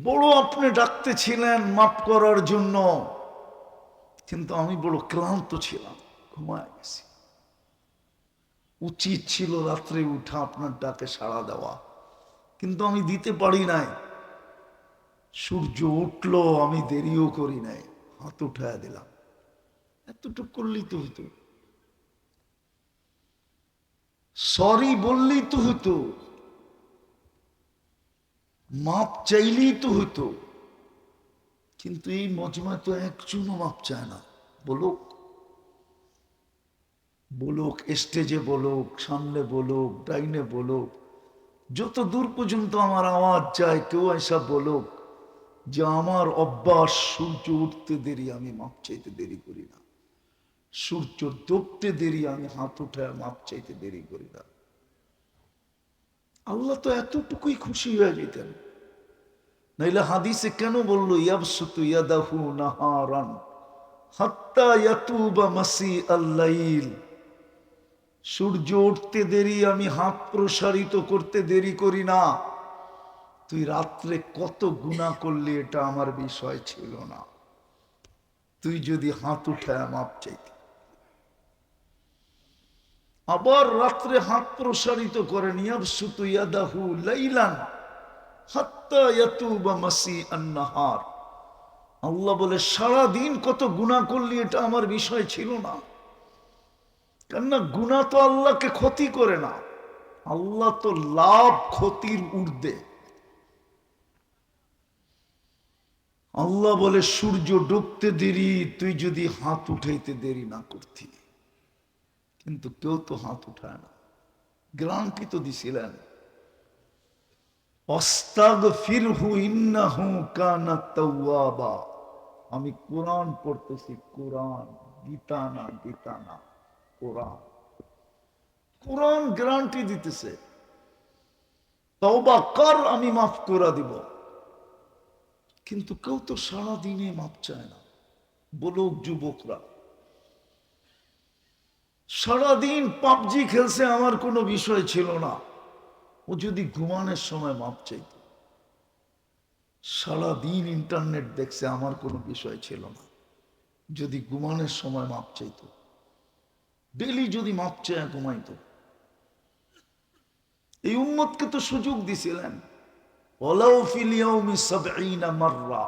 বড় আপনি ডাকতেছিলেন মাফ করার জন্য, কিন্তু আমি বড় ক্লান্ত ছিলাম, ঘুমায় গেছি। উচিত ছিল রাত্রে উঠা আপনার ডাকে সাড়া দেওয়া, কিন্তু আমি দিতে পারি নাই। সূর্য উঠলো, আমি দেরিও করি নাই, হাত উঠায় দিলাম। এতটুকু করলেই তো হতো, সরি বললেই তো হতো, মাপ চাইলেই তো হতো। কিন্তু এই মজমা তো একজনও মাপ চায় না। বলুক বলুক, স্টেজে বলুক, সামনে বলুক, ডাইনে বলুক, যত দূর পর্যন্ত আমার আওয়াজ যায়, কেউ এসব বলুক যে আমার অভ্যাস সূর্য উঠতে দেরি আমি মাপ চাইতে দেরি করি না, সূর্য ডুবতে দেরি আমি হাত উঠায় মাপ চাইতে দেরি করি না। আল্লাহ তো এতটুকুই খুশি হয়ে যেতেন। নাইলে হাদিসে কেন বললো ইয়াবসুতু ইয়াদাহু নাহারান হাত্তা ইয়াতুবা মাসি আল-লাইল, সূর্য উঠতে দেরি আমি হাত প্রসারিত করতে দেরি করি না। তুই রাত্রে কত গুনাহ করলি এটা আমার বিষয় ছিল না, তুই যদি হাত উঠায় মাপ চাইতি। আবার রাত্রে হাত প্রসারিত করেন ইয়াবসুতু ইয়াদাহু লাইলান হাত্তা ইয়াতুবা মাসি আন-নাহার। আল্লাহ বলে সারা দিন কত গুনাহ করলি এটা আমার বিষয় ছিল না, কেননা গুনাহ তো আল্লাহকে ক্ষতি করে না, আল্লাহ তো লাভ ক্ষতির ঊর্ধ্বে। আল্লাহ বলে সূর্য ডুবতে দেরি তুই যদি হাত উঠাইতে দেরি না করতি, কিন্তু কেউ তো হাত উঠায় না। গ্যারান্টি তো দিছিলেন অস্তাগফিরহু ইন্নাহু কানা তাওয়াবা। আমি কোরআন পড়তেছি, কোরআন, গীতা না, গীতা না, কোরআন। কোরআন গ্যারান্টি দিতেছে তওবা কর আমি মাফ করে দিব, কিন্তু কেউ তো সারাদিনে মাপ চায় না। বলুক যুবকরা, সারাদিন পাবজি খেলছে আমার কোনো বিষয় ছিল না, ও যদি ঘুমানোর সময় মাপ চাইত। সারাদিন ইন্টারনেট দেখছে আমার কোনো বিষয় ছিল না, যদি ঘুমানোর সময় মাপ চাইত। ডেলি যদি মাপ চায় ঘুমাইতো। এই উম্মতকে তো সুযোগ দিছিলেন ওয়ালাউ ফিল ইয়াউমি ৭০ মাররা।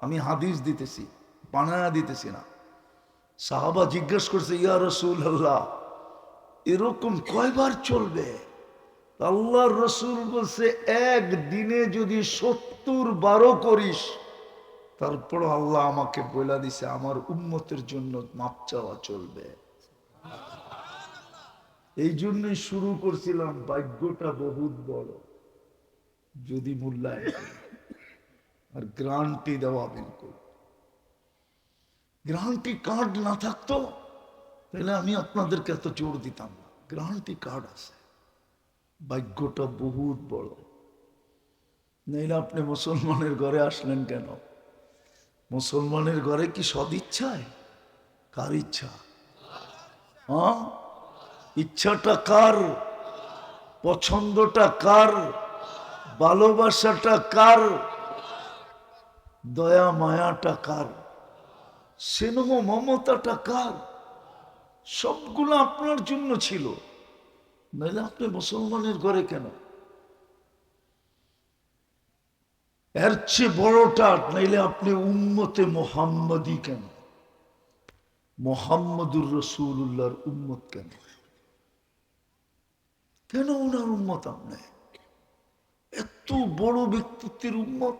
আমি হাদিস দিতেছি, বানায়া দিতেছি না। সাহাবা জিজ্ঞেস করছে ইয়া রাসূলুল্লাহ এরকম কয়বার চলবে? আল্লাহর রসুল বলছে একদিনে যদি ৭০ করিস, তারপর আল্লাহ আমাকে বলে দিছে আমার উম্মতের জন্য মাপ চাওয়া চলবে। এই জন্যই শুরু করছিলাম, ভাগ্যটা বহুত বড় যদি মূল্যায়ন করি। আর গ্রান্টি দেওয়া বিলকুল, গ্রান্টি কার্ড না থাকতো তাহলে আমি আপনাদেরকে এত জোর দিতাম না। গ্রান্টি কার্ড আছে, ভাগ্যটা বহুত বড়। নইলে আপনি মুসলমানের ঘরে আসলেন কেন? মুসলমানের ঘরে কি সদিচ্ছায়? কার ইচ্ছা? হ্যাঁ, ইচ্ছাটা কার? পছন্দটা কার? ভালোবাসাটা কার? দয়া মায়াটা কার? স্নেহ মমতাটা কার? সবগুলো আপনার জন্য ছিল, নইলে আপনি মুসলমানের ঘরে কেন? এর চেয়ে বড়টা, নাইলে আপনি উম্মতে মোহাম্মদী কেন? মোহাম্মদুর রসুল্লাহর উম্মত কেন? কেন ওনার উম্মত আপনি? এত বড় ব্যক্তিত্বের উম্মত,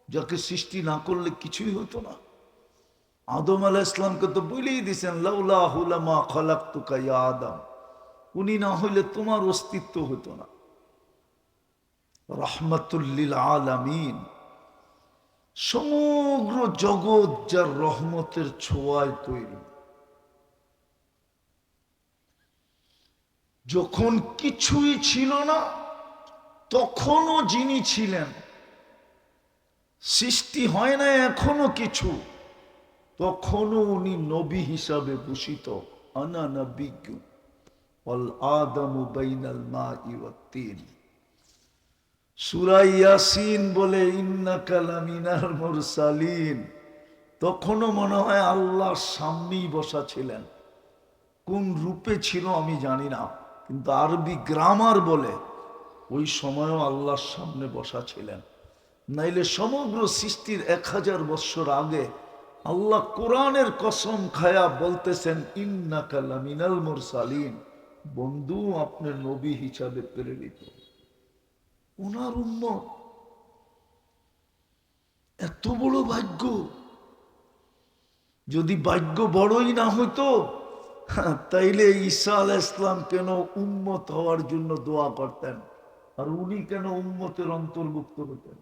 যাকে সৃষ্টি না করলে কিছুই হতো না। আদম আলাইহিস ইসলামকে তো বলেই দিয়েছেন লাউলাহু লামা খালাকতুকা ইয়া আদম, উনি না হইলে তোমার অস্তিত্ব হতো না। রাহমাতুল লিল আলামিন, সমগ্র জগৎ যার রহমতের ছোঁয়ায় তৈরি। যখন কিছুই ছিল না তখনও যিনি ছিলেন, সৃষ্টি হয় না এখনো কিছু, তখনও উনি নবী হিসাবে ভূষিত। আনা নবিয়্যুন ওয়াল আদামু বাইনাল মাই ওয়াত তিন। সূরা ইয়াসিন বলে ইন্নাকা লামিনাল মুরসালিন, তখনও মনে হয় আল্লাহর সামনেই বসা ছিলেন। কোন রূপে ছিল আমি জানি না, কিন্তু আরবি গ্রামার বলে ওই সময়ও আল্লাহর সামনে বসা ছিলেন। নাইলে সমগ্র সৃষ্টির 1000 বৎসর আগে আল্লাহ কোরআনের কসম খায়া বলতেছেন ইন্নাকা লামিনাল মুরসালিন, বন্ধু আপনি নবী হিসাবে প্রেরিত। ওনার উম্মত, এত বড় ভাগ্য! যদি ভাগ্য বড়ই না হইতো তাইলে ঈসা আলাইহিস সালাম কেন উম্মত হওয়ার জন্য দোয়া করতেন, আর উনি কেন উম্মতের অন্তর্ভুক্ত হতেন?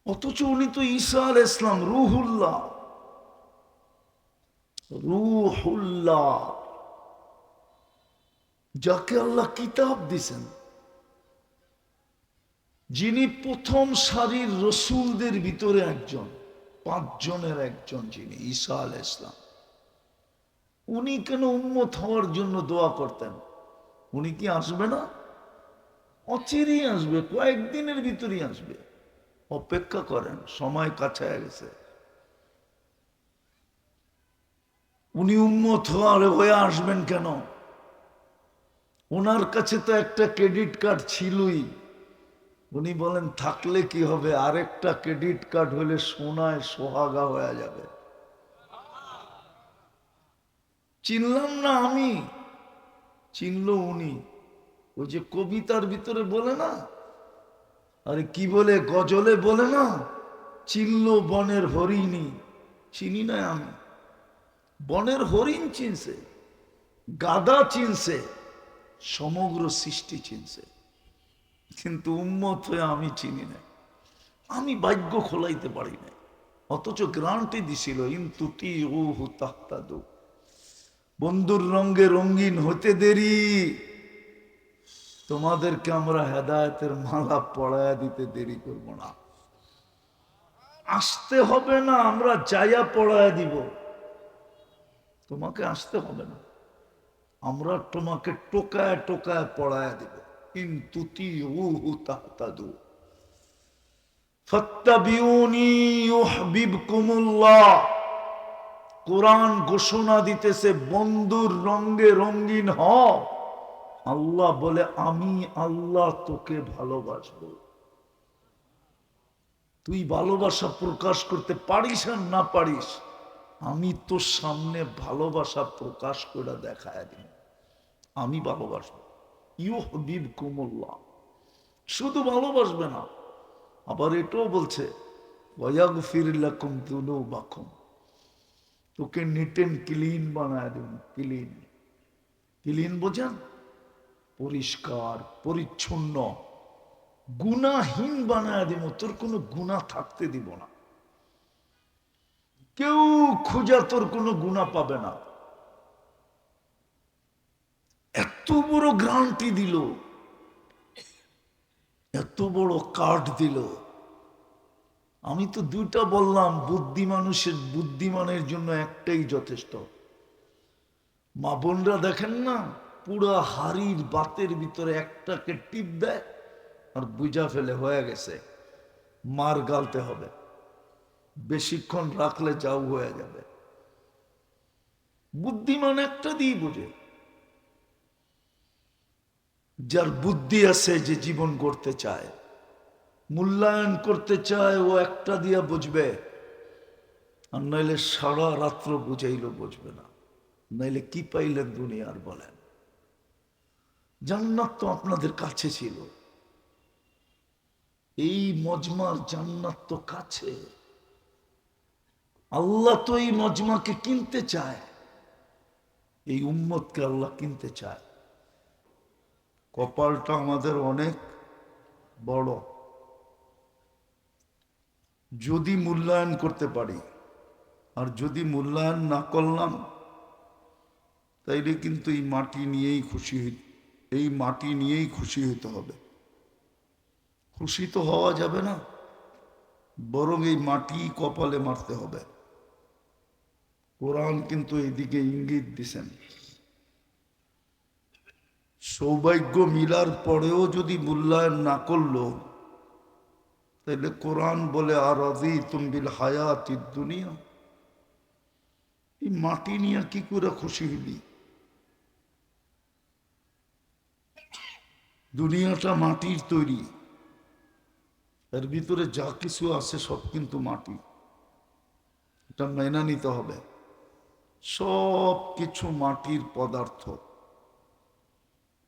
অথচ উনি তো ঈসা আলাইহিস সালাম রূহুল্লাহ, রূহুল্লাহ, যাকে আল্লাহ কিতাব দিছেন, যিনি প্রথম সারির রসুলদের ভিতরে একজন, 5 জনের একজন, যিনি ঈসা আলাইহিস সালাম, উনি কেন উম্মত হওয়ার জন্য দোয়া করতেন? উনি কি আসবে না? অচিরেই আসবে, কয়েকদিনের ভিতরেই আসবে। অপেক্ষা করেন, সময় কাছায় গেছে। উনি উম্মত হয়ে আসবেন কেন? ওনার কাছে তো একটা ক্রেডিট কার্ড ছিলই। উনি বলেন থাকলে কি হবে, আরেকটা ক্রেডিট কার্ড হলে সোনায় সোহাগা হয়ে যাবে। চিনলাম না আমি, চিনল উনি। ওই যে কবিতার ভিতরে বলে না, আরে কি বলে, গজলে বলে না, চিনল বনের হরিণী। চিনি না আমি, বনের হরিণ চিনছে, গাধা চিনছে, সমগ্র সৃষ্টি চিনছে, কিন্তু উম্মত হয়ে আমি চিনি না। আমি ভাগ্য খোলাইতে পারি না, অথচ গ্রান্টি দিছিল ইনতুতি উহু তাহতাদু, বন্ধুর রঙে রঙিন হতে দেরি, তোমাদেরকে আমরা হেদায়েতের মালা পড়ায়া দিতে দেরি করব না। আসতে হবে না, আমরা যাইয়া পড়ায়া দিব। তোমাকে আসতে হবে না, আমরা তোমাকে টোকায় টোকায় পড়ায়া দিব। ইনতুতি উহু তাহতাদু ফাত্তাবিউনি ইউহিব্বুকুমুল্লাহ। কোরআন ঘোষণা দিতেছে বন্ধুর রঙে রঙিন হ। আল্লাহ বলে আমি আল্লাহ তোকে ভালোবাসবো। তুই ভালোবাসা প্রকাশ করতে পারিস আর না পারিস, আমি তোর সামনে ভালোবাসা প্রকাশ করে দেখায় দিই। আমি ভালোবাসবো। ইউহিব্বুকুমুল্লাহ, শুধু ভালোবাসবে না, আবার এটাও বলছে ওয়াগফির লাকুম যুনুবাকুম, তোকে নিট এন্ড ক্লিন বানায় দেব। ক্লিন, ক্লিন বোঝেন? পরিষ্কার পরিচ্ছন্ন, গুনাহীন বানায় দেব, তোর কোনো গুনাহ থাকতে দিব না। কেউ খোঁজা তোর কোনো গুনাহ পাবে না। এত বড় গ্যারান্টি দিল, এত বড় কার্ড দিল। আমি তো 2টা বললাম, বুদ্ধিমানের জন্য একটাই যথেষ্ট। মা বোনরা দেখেন না, পুরা হাড়ির বাতের ভিতরে একটাকে টিপ দেয় আর বুঝা ফেলে হয়ে গেছে, মার গালতে হবে, বেশিক্ষণ রাখলে যাও হয়ে যাবে। বুদ্ধিমান একটা দিয়ে বুঝে, যার বুদ্ধি আছে, যে জীবন গড়তে চায়, মূল্যায়ন করতে চায়, ও একটা দিয়া বুঝবে। আর নইলে সারা রাত্র বুঝাইলো বুঝবে না। নাইলে কি পাইলেন দুনিয়ার বলেন? জান্নাত তো আপনাদের কাছে ছিল, এই মজমার জান্নাত তো কাছে। আল্লাহ তো এই মজমাকে কিনতে চায়, এই উম্মতকে আল্লাহ কিনতে চায়। কপালটা আমাদের অনেক বড়, যদি মূল্যায়ন করতে পারি। আর যদি মূল্যায়ন না করলাম, তাইলে কিন্তু এই মাটি নিয়েই খুশি হতে হবে। খুশি তো হওয়া যাবে না, বরং এই মাটি কপালে মারতে হবে। কোরআন কিন্তু এইদিকে ইঙ্গিত দিছেন। সৌভাগ্য মিলার পরেও যদি মূল্যায়ন না করলো, তাহলে কোরআন বলে আর রাদিতুম বিল হায়াতিদ দুনিয়া, এই মাটি নিয়ে কি করে খুশি হবি? দুনিয়াটা মাটির তৈরি, এর ভিতরে যা কিছু আছে সব কিন্তু মাটি, এটা মেনে নিতে হবে। সব কিছু মাটির পদার্থ।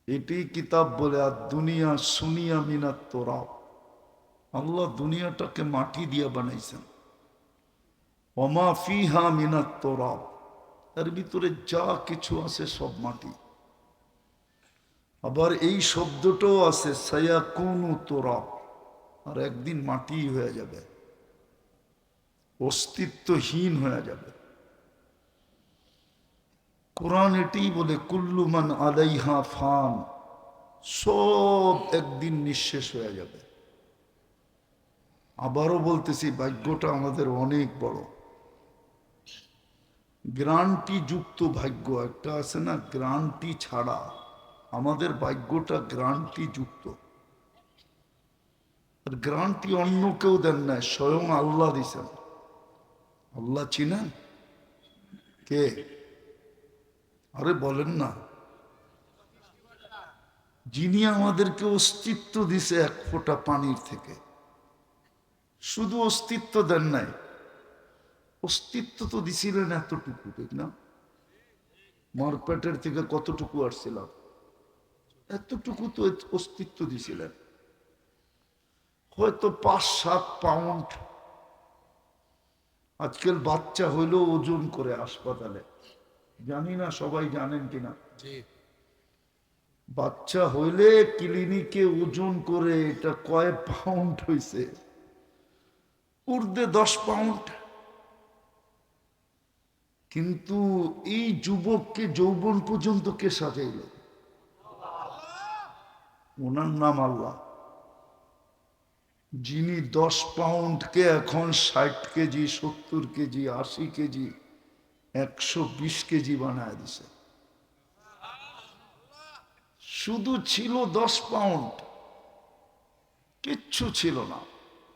এটি কিতাব বলে আর দুনিয়া সুনিয়া মিনাত তোরাব, আল্লাহ দুনিয়াটাকে মাটি দিয়ে বানাইছেন। ওমা ফিহা মিনাত তোরাব, এর ভিতরে যা কিছু আছে সব মাটি। আবার এই শব্দটাও আছে সায়াকুনু তোরাব, আর একদিন মাটি হয়ে যাবে, অস্তিত্বহীন হয়ে যাবে। কোরআন এটি বলে কুল্লু মান আলাইহা ফান, সব একদিন নিঃশেষ হয়ে যাবে। আবারও বলতেছি, ভাগ্যটা আমাদের অনেক বড়, গ্রান্টি যুক্ত ভাগ্য। একটা আছে না গ্রান্টি ছাড়া, আমাদের ভাগ্যটা গ্রান্টি যুক্ত। আর গ্রান্টি অন্য কেউ দেন না, স্বয়ং আল্লাহ দিছেন। আল্লাহ চিনেন কে? আরে বলেন না। যিনি আমাদেরকে অস্তিত্ব দিছে এক ফোঁটা পানির থেকে, শুধু অস্তিত্ব দেন নাই, অস্তিত্ব তো দিছিলেন এতটুকু, ঠিক না? মার পেটের থেকে কতটুকু আসছিলাম, এতটুকু তো অস্তিত্ব দিছিলেন। হয়তো 5-7 পাউন্ড। আজকাল বাচ্চা হইলেও ওজন করে হাসপাতালে, জানি না সবাই জানেন কিনা। বাচ্চা হইলে ক্লিনিকে ওজন করে, এটা কয় পাউন্ড হয়েছে, ঊর্ধ্বে 10 পাউন্ড। কিন্তু এই যুবককে যৌবন পর্যন্ত কে সাজাইল? ওনার নাম আল্লাহ। যিনি 10 পাউন্ডকে এখন 60 কেজি, 70 কেজি, 80 কেজি, 120 কেজি বানায় দিছে। শুধু ছিল 10 পাউন্ড, কিচ্ছু ছিল না।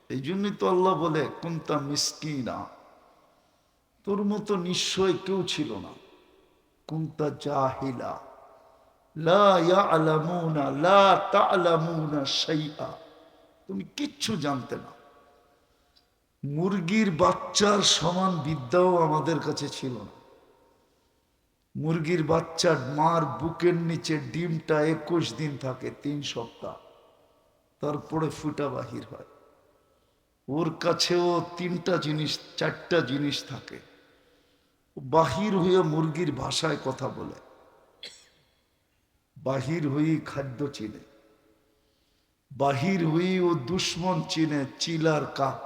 এই জন্যই তো আল্লাহ বলে কুনতা মিসকিনা, তোর মতো নিশ্চয় কেউ ছিল না। কুনতা জাহিলা লা ইয়ালামুনা লা তা'লামুনা শাইআ, তুমি কিচ্ছু জানতে না। মুরগির বাচ্চার সমান বিদ্যাও আমাদের কাছে ছিল না। মুরগির বাচ্চার মার বুকের নিচে ডিমটা 21 দিন থাকে, 3 সপ্তাহ, তারপরে ফুটা বাহির হয়। ওর কাছেও 3টা জিনিস 4টা জিনিস থাকে। বাহির হয়ে মুরগির ভাষায় কথা বলে, বাহির হয়ে খাদ্য চিনে, বাহির হয়ে ও দুশ্মন চিনে, চিলার কাক।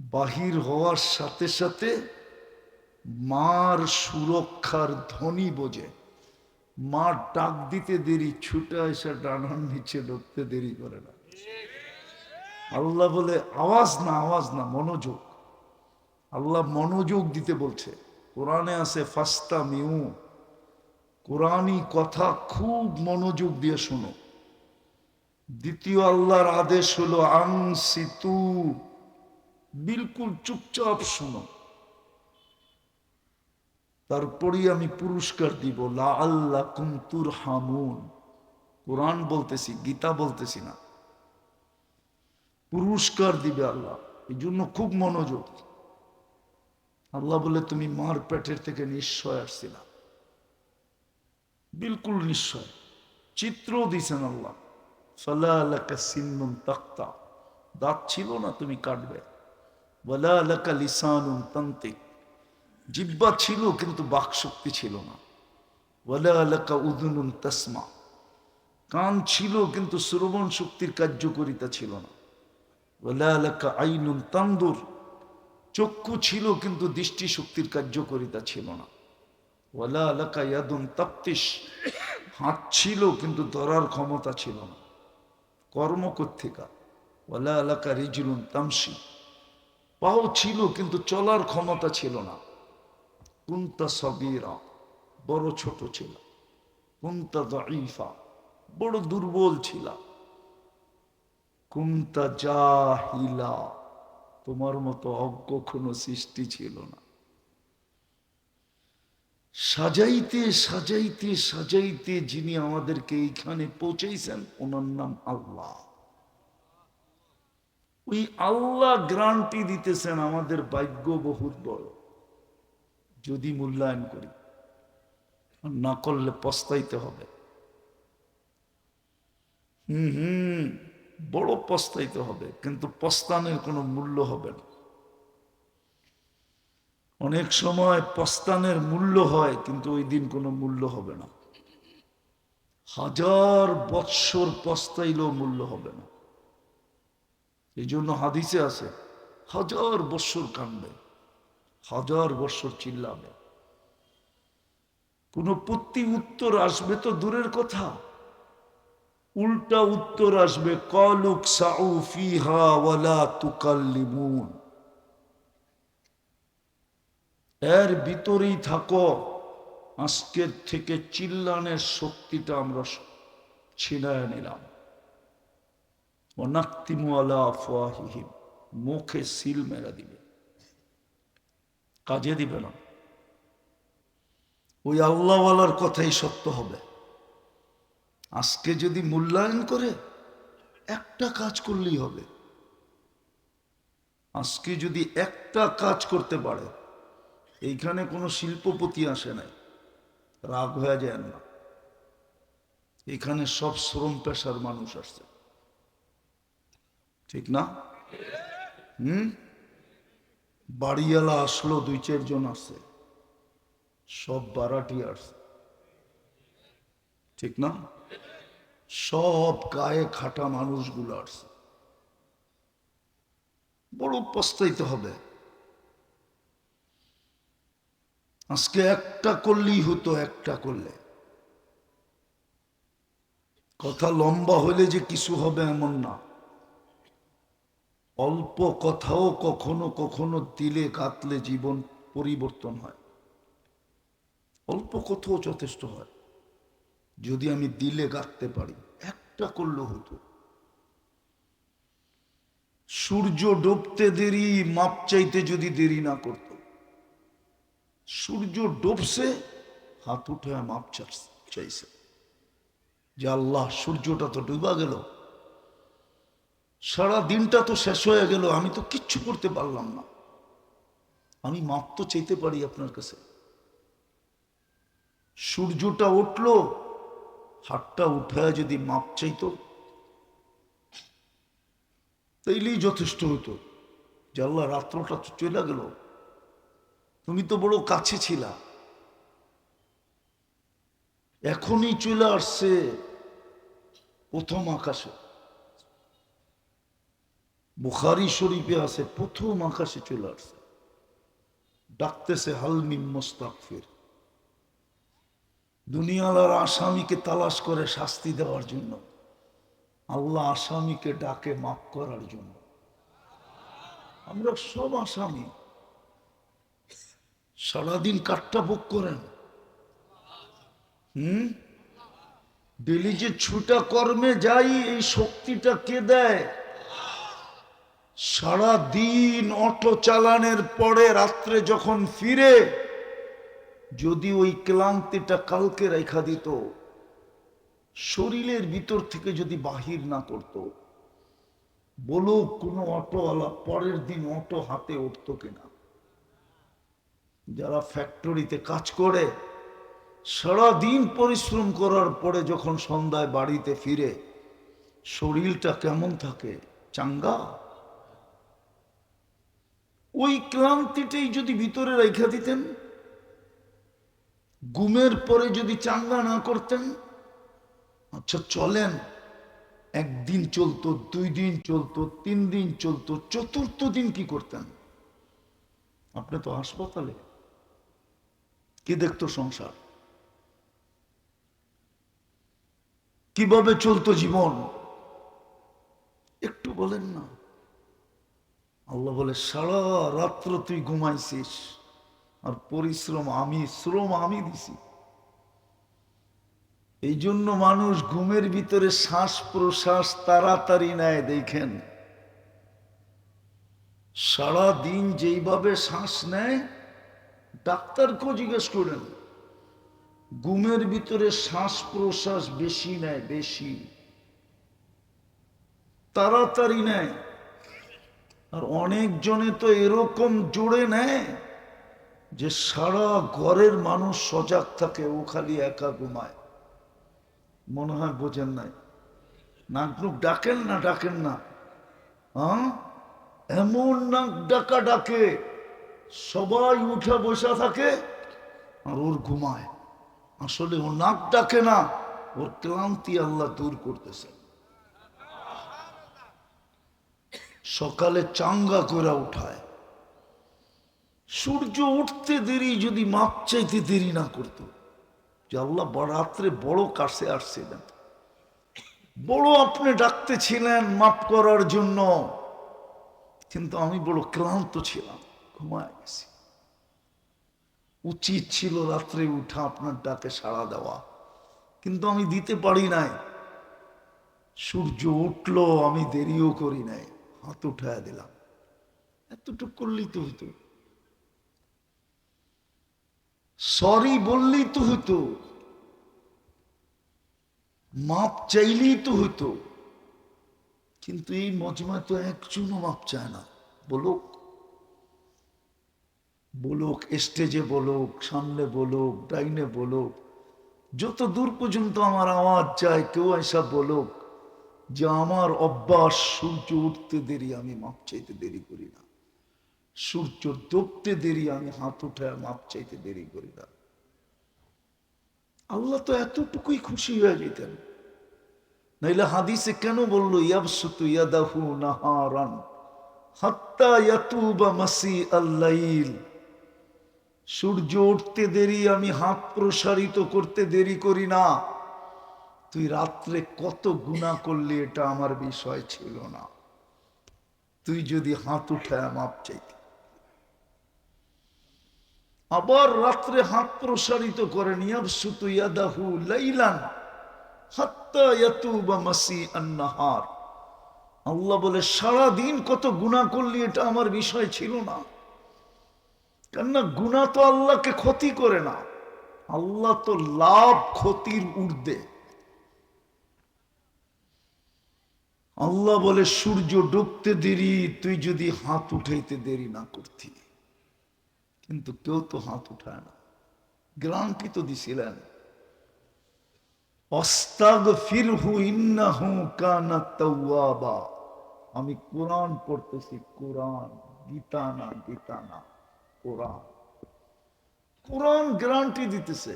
বাহির হওয়ার সাথে সাথে মার সুরক্ষার ধ্বনি বোঝে। মা ডাক দিতে দেরি, ছুটে এসে ডানার নিচে ঢুকতে দেরি করে না। আল্লাহ বলে আওয়াজ না, আওয়াজ না, মনোযোগ। আল্লাহ মনোযোগ দিতে বলছে। কোরআনে আছে ফাস্তা মিউ, কোরআনই কথা খুব মনোযোগ দিয়ে শোনো। দ্বিতীয় আল্লাহর আদেশ হলো আনসিতু, বিলকুল চুপচাপ শোনো। তারপরেই আমি পুরস্কার দিব, লাআল্লাকুম তুরহামুন। কোরআন বলতেছি, গীতা বলতেছি না। পুরস্কার দিবে আল্লাহ, এই জন্য খুব মনোযোগ। আল্লাহ বলে তুমি মার পেটের থেকে নিশ্চয় আসছিলা, বিলকুল নিশ্চয়। চিত্র দিছেন আল্লাহ। ফালা লাকা সিন্নুন তাক্তা, দাঁত ছিল না তুমি কাটবে। ওয়ালা লাকা লিসানুন তানতিক, জিহ্বা ছিল কিন্তু বাকশক্তি ছিল না। ওয়ালা লাকা উযুনুন তাসমা, কান ছিল কিন্তু শ্রবণ শক্তির কার্যকারিতা ছিল না। ওয়ালা লাকা আইনুন তানদুর, চক্ষু ছিল কিন্তু দৃষ্টি শক্তির কার্যকারিতা ছিল না। ওয়ালা লাকা ইয়াদুন তাফতিশ, হাত ছিল কিন্তু ধরার ক্ষমতা ছিল না। কর্ম কোত্থেকা? ওয়ালা লাকা রিজলুন তামশি, পাও ছিল কিন্তু চলার ক্ষমতা ছিল না। কুনতা সগীরা, বড় ছোট ছিল। কুনতা দাঈফা, বড় দুর্বল ছিলা। কুনতা জাহিলা, তোমার মতো অজ্ঞ কোনো সৃষ্টি ছিল না। সাজাইতে সাজাইতে সাজাইতে যিনি আমাদেরকে এইখানে পৌঁছেছেন ওনার নাম আল্লাহ। ওই আল্লাহ গ্যারান্টি দিতেছেন আমাদের ভাগ্য বহুত বড় যদি মূল্যায়ন করি, না করলে পস্তাইতে হবে। বড় পস্তাইতে হবে, কিন্তু পস্তানের কোনো মূল্য হবে না। অনেক সময় পস্তানের মূল্য হয়, কিন্তু ওই দিন কোনো মূল্য হবে না। 1000 বৎসর পস্তাইলেও মূল্য হবে না। এই জন্য হাদিসে আছে 1000 বৎসর কাঁদবে, 1000 বৎসর চিল্লাবে, কোন প্রতি উত্তর আসবে তো দূরের কথা, উল্টা উত্তর আসবে, ক্বালুক সাউ ফিহা ওয়ালা তুকাল্লিমুন, এর ভিতরেই থাকো, আজকের থেকে চিল্লানের শক্তিটা আমরা ছিনায় নিলাম। ওয়ানাক্তিমু আলা আফওয়াহিহিম, মুখে সিল মেরা দিবে, কাজে দিবে না। ওই আল্লাহওয়ালার কথাই সত্য হবে। আজকে যদি মূল্যায়ন করে, একটা কাজ করলেই হবে। আজকে যদি একটা কাজ করতে পারে, এইখানে কোনো শিল্পপতি আসে নাই, রাগ হয়ে যায় না। এখানে সব শ্রম পেশার মানুষ আসছে, ঠিক না? বাড়িওয়ালা আসলো 2-4 জন আসছে, সব বারাটি আসছে, ঠিক না? সব গায়ে খাটা মানুষগুলো আসছে। বড় পস্তাইতে হবে। আজকে একটা করলেই হতো, একটা করলে। কথা লম্বা হলে যে কিছু হবে এমন না। অল্প কথাও কখনো কখনো দিলে কাতলে জীবন পরিবর্তন হয়। অল্প কথাও যথেষ্ট হয় যদি আমি দিলে গাঁথতে পারি। একটা করলে হতো। সূর্য ডুবতে দেরি, মাপ চাইতে যদি দেরি না করত। সূর্য ডুবছে, হাত উঠে মাপ চাইছে যে আল্লাহ সূর্যটা তো ডুবা গেল, সারা দিনটা তো শেষ হয়ে গেল, আমি তো কিচ্ছু করতে পারলাম না, আমি মাপ তো চাইতে পারি আপনার কাছে। সূর্যটা উঠলো, হাতটা উঠায় যদি মাপ চাইতো, তাইলেই যথেষ্ট হতো যে আল্লাহ রাত্রটা তো চলে গেল, তুমি তো বড় কাছে ছিলা, এখনই চলে আসছে প্রথম আকাশে। বুখারী শরীফে আছে প্রথম আকাশে চলে আসছে, ডাকতেছে হাল মিন মুস্তাগফির। দুনিয়ার আসামিকে তালাশ করে শাস্তি দেওয়ার জন্য, আল্লাহ আসামিকে ডাকে মাফ করার জন্য। আমরা সব আসামি, সারাদিন কাটটা ভোগ করেন। ডেলি যে ছুটা কর্মে যাই, এই শক্তিটা কে দেয়? সারা দিন অটো চালানের পরে রাত্রে যখন ফিরে, যদি ওই ক্লান্তিটা কালকে রেখা দিত, শরীরের ভিতর থেকে যদি বাহির না করত, বলো কোনো অটোওয়ালা পরের দিন অটো হাতে উঠতো কিনা? যারা ফ্যাক্টরিতে কাজ করে সারা দিন পরিশ্রম করার পরে যখন সন্ধ্যায় বাড়িতে ফিরে, শরীরটা কেমন থাকে? চাঙ্গা। ওই ক্লান্তিটাই যদি ভিতরে রেখে দিতেন, ঘুমের পরে যদি চাঙ্গা না করতেন, আচ্ছা চলেন, একদিন চলতো, 2 দিন চলতো, 3 দিন চলতো, চতুর্থ দিন কি করতেন? আপনি তো হাসপাতালে। কি দেখতো সংসার? কিভাবে চলতো জীবন? একটু বলেন না। আল্লাহ বলে সারা রাত্র তুই ঘুমাইছিস, আর পরিশ্রম আমি, শ্রম আমি দিছি। এই জন্য মানুষ ঘুমের ভিতরে শ্বাস প্রশ্বাস তাড়াতাড়ি নেয়। দেখেন সারা দিন যেইভাবে শ্বাস নেয়, ডাক্তারকেও জিজ্ঞেস করেন, ঘুমের ভিতরে শ্বাস প্রশ্বাস বেশি নেয়, বেশি তাড়াতাড়ি নেয়। আর অনেক জনে তো এরকম জোরে নেয় যে সারা ঘরের মানুষ সজাগ থাকে, ও খালি একা ঘুমায়। মনে হয় বোঝেন নাই। নাক নুক ডাকেন না, ডাকেন না? হ্যাঁ, এমন নাক ডাকা ডাকে, সবাই উঠে বসে থাকে আর ওর ঘুমায়। আসলে ও নাক ডাকে না, ওর ক্লান্তি আল্লাহ দূর করতেছে। সকালে চাঙ্গা করে উঠায়। সূর্য উঠতে দেরি যদি মাপ চাইতে দেরি না করতো, যে আল্লাহ রাত্রে বড় কাছে আসছিলেন, বড় আপনি ডাকতেছিলেন মাপ করার জন্য, কিন্তু আমি বড় ক্লান্ত ছিলাম, ঘুমায় গেছি। উচিত ছিল রাত্রে উঠা আপনার ডাকে সাড়া দেওয়া, কিন্তু আমি দিতে পারি নাই। সূর্য উঠলো, আমি দেরিও করি নাই, হাত উঠায় দিলাম। এতটুকু করলেই তো হতো, সরি বললেই তো হতো, মাপ চাইলেই তো হতো। কিন্তু এই মজমায় তো একজনও মাপ চায় না। বলুক বলুক, স্টেজে বলুক, সামনে বলুক, ডাইনে বলুক, যত দূর পর্যন্ত আমার আওয়াজ যায়, কেউ এসা বলুক যে আমার অভ্যাস সূর্য উঠতে দেরি আমি মাপ চাইতে দেরি করি না, সূর্য ডুবতে দেরি আমি হাত উঠায় মাপ চাইতে দেরি করি না। আল্লাহ তো এতটুকুই খুশি হয়ে যেতেন। নাইলে হাদিসে কেন বললো ইয়াবসুতু ইয়াদাহু নাহারান হাত্তা ইয়াতুবা মাসি আল-লাইল, সূর্য উঠতে দেরি আমি হাত প্রসারিত করতে দেরি করি না। তুই রাত্রে কত গুনাহ করলি এটা আমার বিষয় ছিল না, তুই যদি হাত উঠায় মাপ চাইতি। আবার রাত্রে হাত প্রসারিত করেন, ইয়াবসুতু ইয়াদাহু লাইলান হাত্তা ইয়াতুবা মাসি আন-নাহার। আল্লাহ বলে সারা দিন কত গুনাহ করলি এটা আমার বিষয় ছিল না। কেননা গুনাহ তো আল্লাহকে ক্ষতি করে না, আল্লাহ তো লাভ ক্ষতির ঊর্ধ্বে। আল্লাহ বলে সূর্য ডুবতে দেরি তুই যদি হাত উঠাইতে দেরি না করতি, কিন্তু কেউ তো হাত উঠায় না। গ্যারান্টি তো দিছিলেন, আস্তাগফিরহু ইন্নাহু কানা তাওয়াবা। আমি কোরআন পড়তেছি, কোরআন, গীতা না, গীতা না, কোরআন। কোরআন গ্যারান্টি দিতেছে,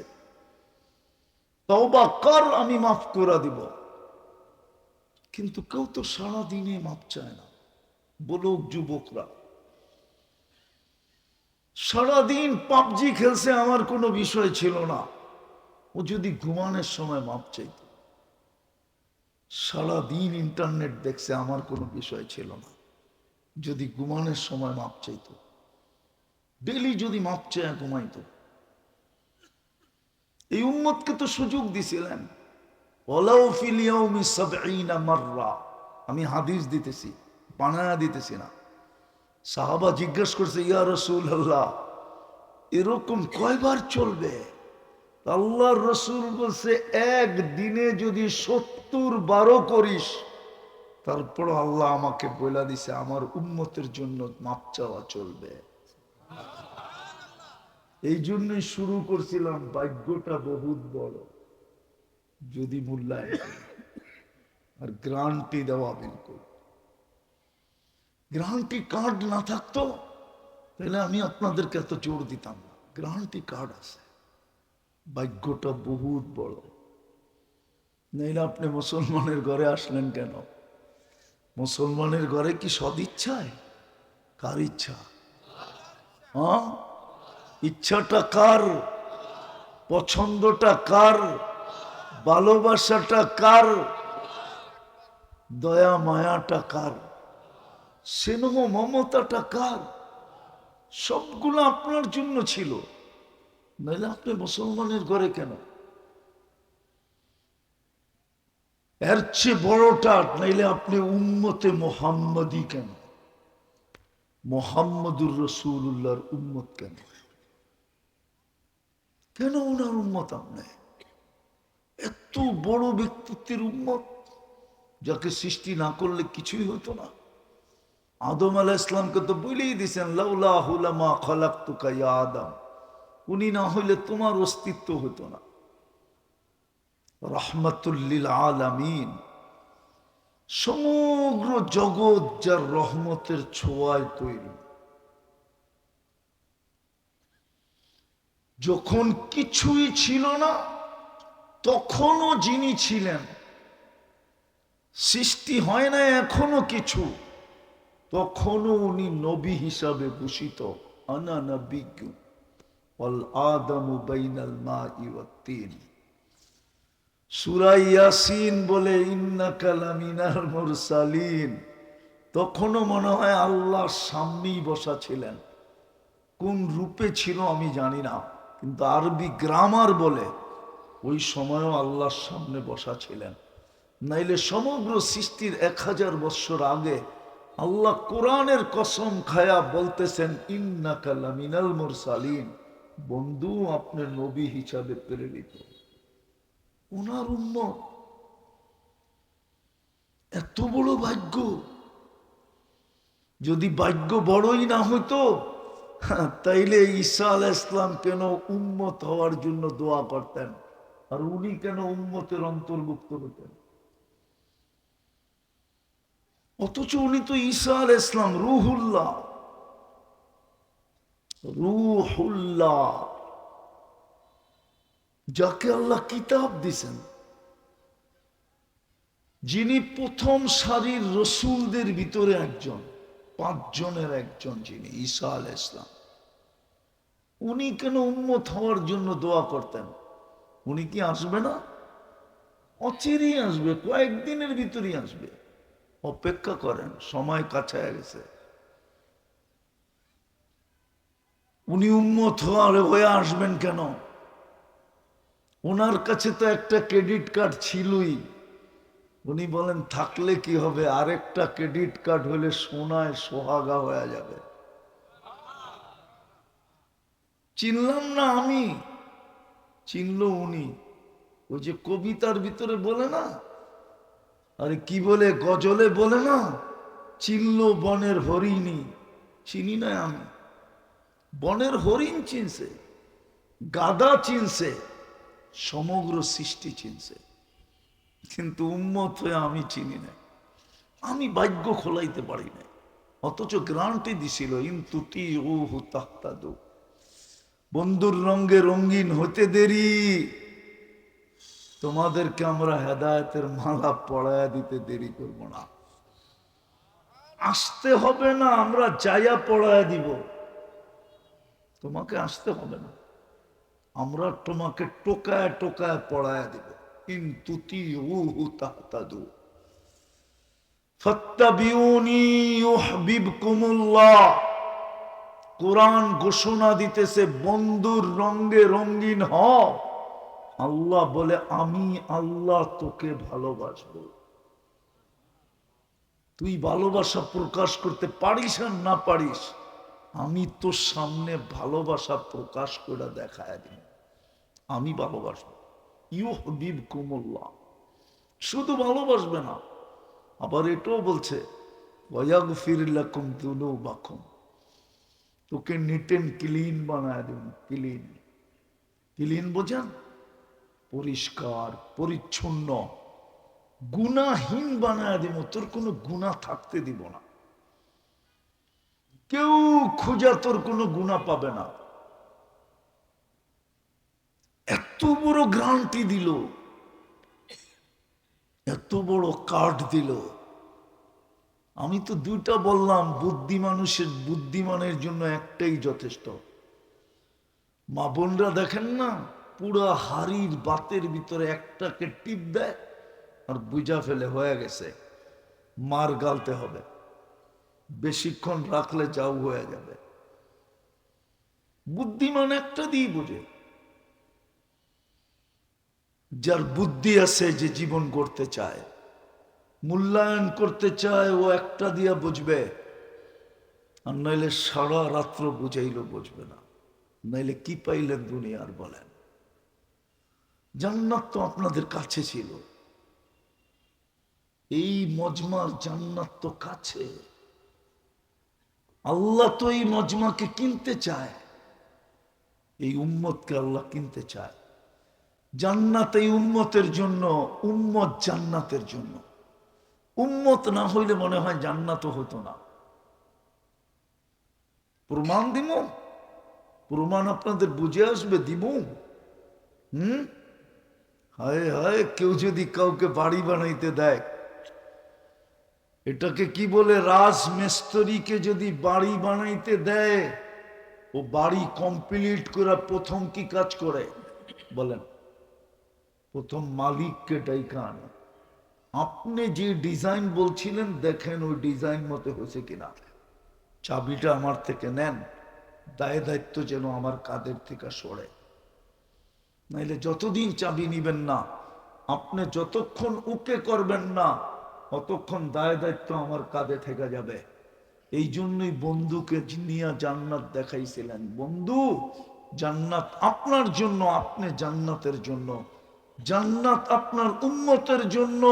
তওবা কর আমি মাফ করে দিব। কিন্তু কেউ তো সারাদিনে মাপ চায় না। বলুক যুবকরা, সারাদিন পাবজি খেলছে, আমার কোনো বিষয় ছিল না, ও যদি ঘুমানোর সময় মাপ চাইত। সারাদিন ইন্টারনেট দেখছে, আমার কোনো বিষয় ছিল না, যদি ঘুমানোর সময় মাপ চাইত। ডেলি যদি মাপ চায় ঘুমাইত। এই উম্মতকে তো সুযোগ দিছিলেন, ওয়ালাউ ফিল ইয়াউমি ৭০ মাররা। আমি হাদিস দিতেছি, বানায়া দিতেছি না। সাহাবা জিজ্ঞেস করছে, ইয়া রাসূলুল্লাহ এরকম কয়বার চলবে? আল্লাহর রাসূল বলছে, একদিনে যদি ৭০ বারও করিস, তারপর আল্লাহ আমাকে বলে দিছে আমার উম্মতের জন্য মাপ চাওয়া চলবে। এই জন্যই শুরু করছিলাম, ভাগ্যটা বহুত বড় যদি মূল্যায়ন আর গ্যারান্টি দেওয়া। বিলকুল গ্যারান্টি কার্ড না থাকতো তাহলে আমি আপনাদেরকে এত জোর দিতাম না। গ্যারান্টি কার্ড আছে, ভাগ্যটা বহুত বড়। নাইলে আপনি মুসলমানের ঘরে আসলেন কেন? মুসলমানের ঘরে কি সদিচ্ছায়? কার ইচ্ছা? হ্যাঁ, ইচ্ছাটা কার? পছন্দটা কার? ভালোবাসাটা কার? দয়া মায়াটা কার? স্নেহ মমতাটা কার? সবগুলো আপনার জন্য ছিল, নাহলে আপনি মুসলমানের ঘরে কেন? এর চেয়ে বড়টা নাইলে আপনি উম্মতে মোহাম্মদী কেন, মোহাম্মদুর রসুল্লাহর উম্মত কেন? কেন ওনার উম্মত আপনি? এত বড় ব্যক্তিত্বের উম্মত, যাকে সৃষ্টি না করলে কিছুই হতো না। আদম আলাইহিস সালামকে তো বলেই দিয়েছেন, লাউলাহু লামা খালাকতুকা ইয়া আদম, উনি না হইলে তোমার অস্তিত্ব হতো না। রাহমাতুল লিল আলামিন, সমগ্র জগৎ যার রহমতের ছোঁয়ায় তৈরি। যখন কিছুই ছিল না তখনও যিনি ছিলেন, সৃষ্টি হয় না এখনো কিছু, তখনও উনি নবী হিসাবে ভূষিত। আনা নবিয়্যু ওয়াল আদামু বাইনাল মাই ওয়াত তিন। সূরা ইয়াসিন বলে ইন্নাকা লামিনাল মুরসালিন, তখনও মনে হয় আল্লাহর সামনেই বসা ছিলেন। কোন রূপে ছিল আমি জানি না, কিন্তু আরবি গ্রামার বলে ওই সময়ও আল্লাহর সামনে বসা ছিলেন। নাইলে সমগ্র সৃষ্টির 1000 বৎসর আগে আল্লাহ কোরআনের কসম খায়া বলতেছেন, ইন্নাকা লামিনাল মুরসালিন, বন্ধু আপনি নবী হিসাবে প্রেরিত। ওনার উম্মত, এত বড় ভাগ্য। যদি ভাগ্য বড়ই না হইতো, তাইলে ঈসা আলাইহিস সালাম কেন উম্মত হওয়ার জন্য দোয়া করতেন, আর উনি কেন উম্মতের অন্তর্ভুক্ত হতেন? অথচ উনি তো ঈসা আলাইহিস সালাম রূহুল্লাহ, রূহুল্লাহ, যাকে আল্লাহ কিতাব দিছেন, যিনি প্রথম সারির রসুলদের ভিতরে একজন, 5 জনের একজন, যিনি ঈসা আলাইহিস সালাম, উনি কেন উম্মত হওয়ার জন্য দোয়া করতেন? উনি কি আসবে না? অচিরেই আসবে, কয়েকদিনের ভিতরেই আসবে। অপেক্ষা করেন, সময় কাছায় গেছে। উনি উম্মত হয়ে আসবেন কেন? ওনার কাছে তো একটা ক্রেডিট কার্ড ছিলই। উনি বলেন থাকলে কি হবে, আরেকটা ক্রেডিট কার্ড হলে সোনায় সোহাগা হয়ে যাবে। চিনলাম না আমি, চিনল উনি। ওই যে কবিতার ভিতরে বলে না, আরে কি বলে, গজলে বলে না, চিনল বনের হরিণী। চিনি না আমি, বনের হরিণ চিনছে, গাধা চিনছে, সমগ্র সৃষ্টি চিনছে, কিন্তু উম্মত হয়ে আমি চিনি না। আমি ভাগ্য খোলাইতে পারি না, অথচ গ্রান্টি দিছিল ইনতুতি উহু তাহতাদু। বন্ধুর রঙে রঙিন হতে দেরি, তোমাদেরকে আমরা হেদায়েতের মালা পড়ায়া দিতে দেরি করব না। আসতে হবে না, আমরা যাইয়া পড়ায়া দিব। তোমাকে আসতে হবে না, আমরা তোমাকে টোকায় টোকায় পড়ায়া দিব। ইন তুতিউহু তাহতাদু ফাত্তাবিউনি ইউহিব্বুকুমুল্লাহ। কোরআন ঘোষণা দিতেছে বন্ধুর রঙে রঙিন হ। আল্লাহ বলে আমি আল্লাহ তোকে ভালোবাসবো। তুই ভালোবাসা প্রকাশ করতে পারিস আর না পারিস, আমি তোর সামনে ভালোবাসা প্রকাশ করে দেখায় দিই। আমি ভালোবাসবো। ইউহিব্বুকুমুল্লাহ, শুধু ভালোবাসবে না, আবার এটাও বলছে ওয়াগফির লাকুম যুনুবাকুম, তোকে নিট এন্ড ক্লিন বানায় দেব। ক্লিন, ক্লিন বোঝেন? পরিষ্কার পরিচ্ছন্ন, গুনাহীন বানায় দেব, তোর কোনো গুনাহ থাকতে দিব না। কেউ খোঁজা তোর কোনো গুনাহ পাবে না। এত বড় গ্যারান্টি দিল, এত বড় কার্ড দিল। আমি তো 2টা বললাম, বুদ্ধিমানের জন্য একটাই যথেষ্ট। মা বোনরা দেখেন না, পুরা হাড়ির বাতের ভিতরে একটাকে টিপ দেয় আর বুঝা ফেলে হয়ে গেছে, মার গালতে হবে, বেশিক্ষণ রাখলে যাও হয়ে যাবে। বুদ্ধিমান একটা দিয়ে বোঝে। যার বুদ্ধি আছে, যে জীবন করতে চায়, মূল্যায়ন করতে চায়, ও একটা দিয়া বুঝবে, আর নইলে সারা রাত্র বুঝাইলেও বুঝবে না। নইলে কি পাইলেন দুনিয়ার বলেন? জান্নাত তো আপনাদের কাছে ছিল, এই মজমার জান্নাত তো কাছে। আল্লাহ তো এই মজমাকে কিনতে চায়, এই উম্মতকে আল্লাহ কিনতে চায়। জান্নাত এই উম্মতের জন্য, উম্মত জান্নাতের জন্য। উম্মত না হইলে মনে হয় জান্নাতও হতো না। প্রমাণ দিব, প্রমাণ আপনাদের বুঝে আসবে, দিব। হায় হায়, কেউ যদি কাউকে বাড়ি বানাইতে দেয়, এটাকে কি বলে, রাজমিস্ত্রিকে যদি বাড়ি বানাইতে দেয়, ও বাড়ি কমপ্লিট করে প্রথম কি কাজ করে বলেন? প্রথম মালিককে ডাইকা আনে। আপনি যে ডিজাইন বলছিলেন, দেখেন ওই ডিজাইন মতো হয়েছে কিনা। চাবিটা আমার থেকে নেন, দায় দায়িত্ব যেন আমার কাঁধের থেকে সরে। নাইলে যতদিন চাবি নিবেন না, আপনি যতক্ষণ ওকে করবেন না, ততক্ষণ দায় দায়িত্ব আমার কাঁধে থেকে যাবে। এই জন্যই বন্ধুকে নিয়ে জান্নাত দেখাইছিলেন। বন্ধু, জান্নাত আপনার জন্য, আপনি জান্নাতের জন্য। জান্নাত আপনার উম্মতের জন্য,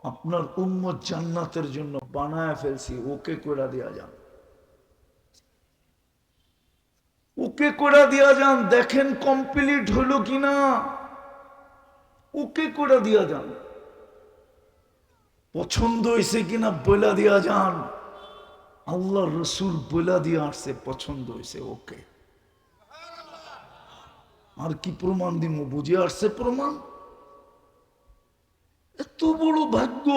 আপনার উম্মত জান্নাতের জন্য বানায় ফেলছি। ওকে করে দেয়া যান, ওকে করে দেয়া যান, দেখেন কমপ্লিট হলো কিনা। ওকে করে দেয়া যান, পছন্দ হয়েছে কিনা বইলা দেয়া যান। আল্লাহ রসুল বইলা দিয়ে আসছে পছন্দ হয়েছে, ওকে। আর কি প্রমাণ দিব? বুঝে আসছে প্রমাণ। এত বড় ভাগ্য,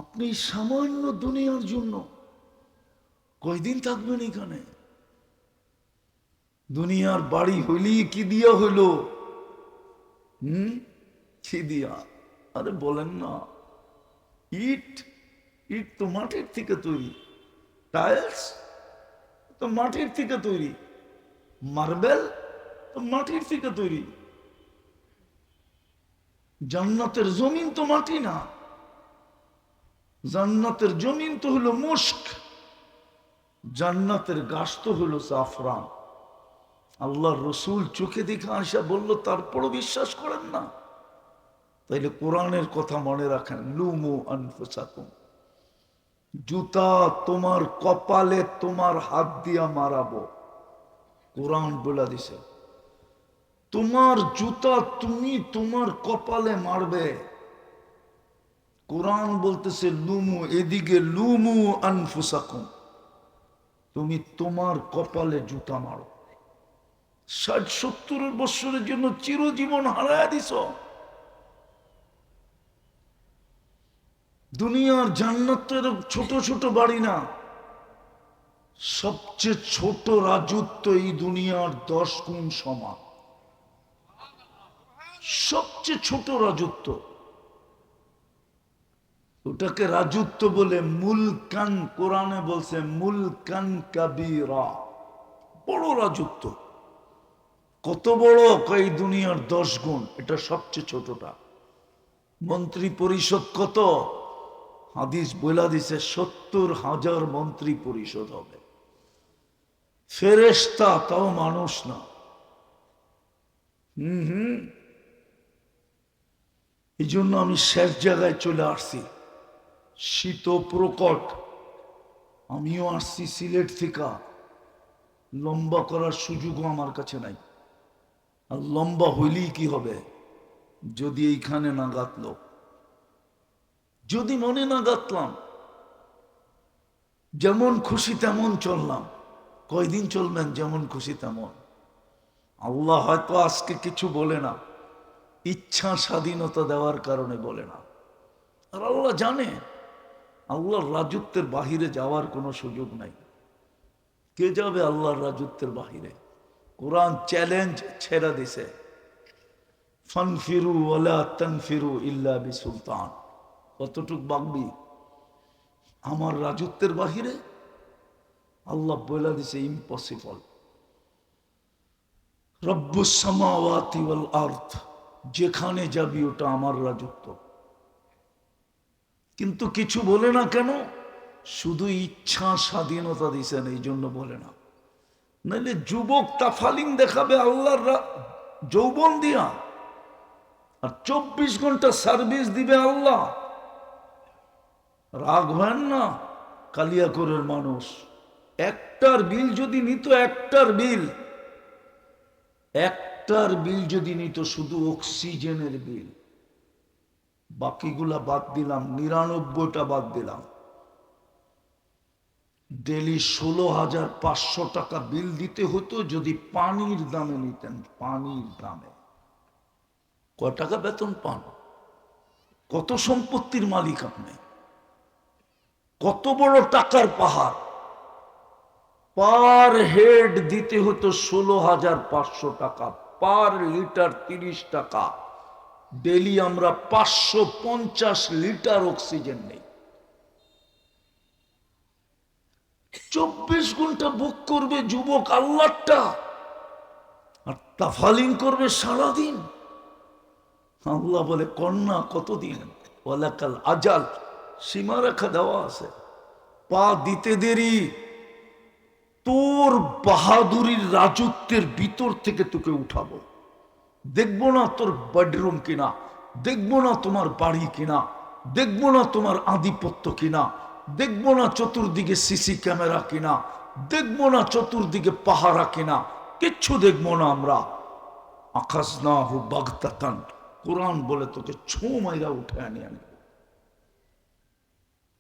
আপনি সামান্য দুনিয়ার জন্য কয়দিন থাকবেন এখানে? দুনিয়ার বাড়ি হইলি কি দিয়া হইল? কি দিয়া? আরে বলেন না, ইট, ইট তো মাটির থেকে তৈরি, টাইলস তো মাটির থেকে তৈরি, মার্বেল তো মাটির থেকে তৈরি। জান্নাতের জমিন তো মাটি না, জান্নাতের জমিন তো হলো মুস্ক, জান্নাতের গাছ তো হলো জাফরান। আল্লাহ রসুল চোখে দেখে আসা বলল, তারপরও বিশ্বাস করেন না? তাইলে কোরআনের কথা মনে রাখেন, লুমু আনফুসাকুম, জুতা তোমার কপালে তোমার হাত দিয়া মারাবো। কোরআন বলে দিছে, তোমার জুতা তুমি তোমার কপালে মারবে। কোরআন বলতেছে লুমু, এদিকে লুমু আনফুসাকুম, তুমি তোমার কপালে জুতা মারো। 60-70 বছরের জন্য চিরজীবন হারায় দিছ। দুনিয়ার জান্নাত তো এরকম ছোট ছোট বাড়ি না, সবচেয়ে ছোট রাজত্ব এই দুনিয়ার 10 গুণ সমান। সবচেয়ে ছোট রাজত্ব, ওটাকে রাজত্ব বলে মুলকান। কোরআনে বলছে মুলকান কাবীরা, বড় রাজত্ব। কত বড়? এই দুনিয়ার 10 গুণ, এটা সবচেয়ে ছোটটা। মন্ত্রী পরিষদ কত? হাদিস বইলা দিছে 70,000 মন্ত্রী পরিষদ হবে। ফেরেশতা, তাও মানুষ না। এই জন্য আমি শেষ জায়গায় চলে আসছি, শীত প্রকট। আমিও আসছি সিলেট থেকে, লম্বা করার সুযোগও আমার কাছে নাই। আর লম্বা হইলেই কি হবে? যদি এইখানে না গাঁতলো, যদি মনে না গাঁতলাম, যেমন খুশি তেমন চললাম। কয়দিন চলবেন যেমন খুশি তেমন? আল্লাহ হয়তো আজকে কিছু বলে না, ইচ্ছা স্বাধীনতা দেওয়ার কারণে বলে না। আর আল্লাহ জানে, আল্লাহর রাজত্বের বাহিরে যাওয়ার কোনো সুযোগ নাই। কে যাবে আল্লাহর রাজত্বের বাহিরে? কোরআন চ্যালেঞ্জ ছেড়ে দিছে, ফানফিরু ওয়ালা তানফিরু ইল্লা বিসুলতান। কতটুক বাগবি আমার রাজত্বের বাহিরে? আল্লাহ বলে দিছে ইম্পসিবল। রব্বুস সামাওয়াতি ওয়াল আরদ, যেখানে যাবি ওটা আমার রাজত্ব। কিন্তু কিছু বলে না কেন? শুধু ইচ্ছা স্বাধীনতা দিছেন এই জন্য বলে না। নাহলে যুবক তাফালিং দেখাবে আল্লাহর যৌবন দিয়া, আর 24 ঘন্টা সার্ভিস দিবে আল্লাহ। রাগ হয় না কালিয়াকরের মানুষ? একটার বিল যদি নিত, একটার বিল যদি নিত, শুধু অক্সিজেনের বিল, বাকিগুলা বাদ দিলাম, 99টা বাদ দিলাম, ডেলি 16,500 টাকা বিল দিতে হতো যদি পানির দামে নিতেন। পানির দামে কয় টাকা বেতন পান? কত সম্পত্তির মালিক আপনি? কত বড় টাকার পাহাড়! পার হেড দিতে হতো 16,500 টাকা, পার লিটার 30 টাকা। ডেলি আমরা 550 লিটার অক্সিজেন নেই। 24 ঘন্টা বুক করবে যুবক আল্লাহটা, আর তাফালিং করবে সারাদিন। আল্লাহ বলে কন্যা কতদিন, ওয়ালাকাল আজাল, সীমারেখা দেওয়া আছে। পা দিতে দেরি, তোর বাহাদুরির রাজত্বের ভিতর থেকে তোকে উঠাবো। দেখবো না তোর বেডরুম কিনা, দেখবো না তোমার বাড়ি কিনা, দেখবো না তোমার আধিপত্য কিনা, দেখবো না চতুর্দিকে সিসি ক্যামেরা কিনা, দেখবো না চতুর্দিকে পাহারা কিনা, কিচ্ছু দেখবো না আমরা। আখাজনাহু বাগতাতান, কোরআন বলে তোকে ছোঁ মাইরা উঠে আনিয়ে আনবো,